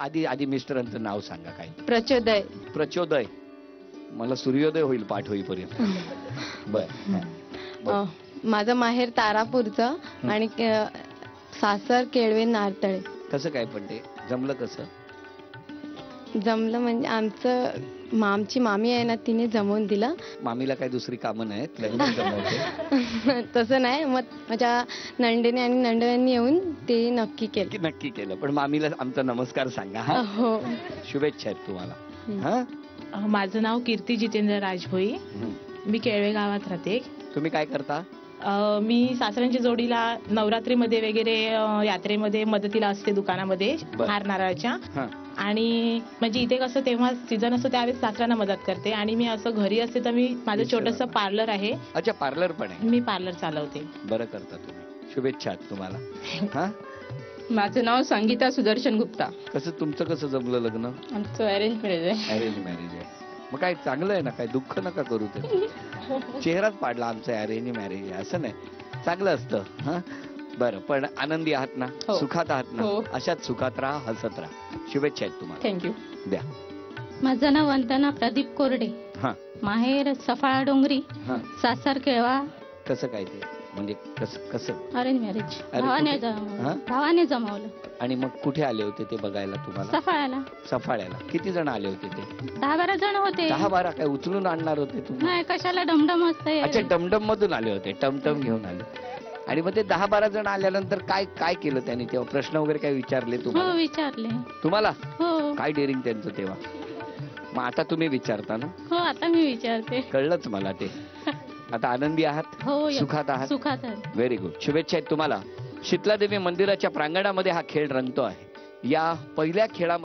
आधी आधी मिस्टरांचं नाव सांगा काय. प्रचोदय. प्रचोदय. मला सूर्योदय होईल पाठ होईपर्यंत. बर. माझं माहेर तारापूरचं आणि सासर केळवे नारतळे. कसं काय पण ते जमलं कसं. जमलं म्हणजे आमची मामी आहे ना, तिने जमवून दिलं. मामीला काय दुसरी कामं नाहीत लग्न जमवते. तसं नाही, मग माझ्या नंडेने आणि नंडव्यांनी येऊन ते नक्की केलं. नक्की केलं. पण मामीला आमचा नमस्कार सांगा. हा. हो. शुभेच्छा आहेत तुम्हाला. हा. माझं नाव कीर्ती जितेंद्र राजभोई. मी केळवे गावात राहते. तुम्ही काय करता. मी सासऱ्यांच्या जोडीला नवरात्रीमध्ये वगैरे यात्रेमध्ये मदतीला असते दुकानामध्ये हार नारळाच्या. आणि म्हणजे इथे कसं तेव्हा सीझन असतो त्यावेळेस सासऱ्यांना मदत करते. आणि मी असं घरी असते तर मी माझं छोटंसं पार्लर आहे. अच्छा, पार्लर पण आहे. मी पार्लर चालवते. बरं करता तुम्ही. शुभेच्छा तुम्हाला. हा. माझं नाव संगीता सुदर्शन गुप्ता. कसं तुमचं कसं जमलं लग्न. आमचं अरेंज मॅरेज आहे. अरेंज मॅरेज आहे. मग काय चांगलं आहे ना, काय दुःख नका करू. ते चेहराच पाडला आमचा अरेंज मॅरेज आहे असं नाही, चांगलं असतं. हा. बरं, पण आनंदी आहात ना. सुखात आहात ना. अशाच सुखात राहा, हसत राहा. शुभेच्छा आहेत तुम्हाला. थँक्यू. द्या. माझं नाव वंदना प्रदीप कोरडे. हा. माहेर सफाळा डोंगरी. सासर केळवा. कसं काय ते म्हणजे कसं अरेंज मॅरेज. भावाने जमवलं. आणि मग कुठे आले होते ते बघायला तुम्हाला. सफाळ्याला. सफाळ्याला. किती जण आले होते ते. 10-12 जण होते. 10-12 काय उचलून आणणार होते तुम्ही. नाही, कशाला डमडम असते. अच्छा, टमटम मधून आले होते. टमटम घेऊन आले. आणि मग ते 10-12 जण आल्यानंतर काय काय केलं त्यांनी तेव्हा. प्रश्न वगैरे काय विचारले तुम्हाला. हो, विचारले. तुम्हाला. हो. काय डेअरिंग त्यांचं तेव्हा. मग आता तुम्ही विचारता ना. हो, आता मी विचारते. कळलंच मला ते. आता आनंदी आहात. हो, सुखात आहात. सुखात आहे. Very good. शुभेच्छा आहेत तुम्हाला. शीतलादेवी मंदिराच्या प्रांगणामध्ये हा खेळ रंगतो आहे. या पहिल्या खेळामध्ये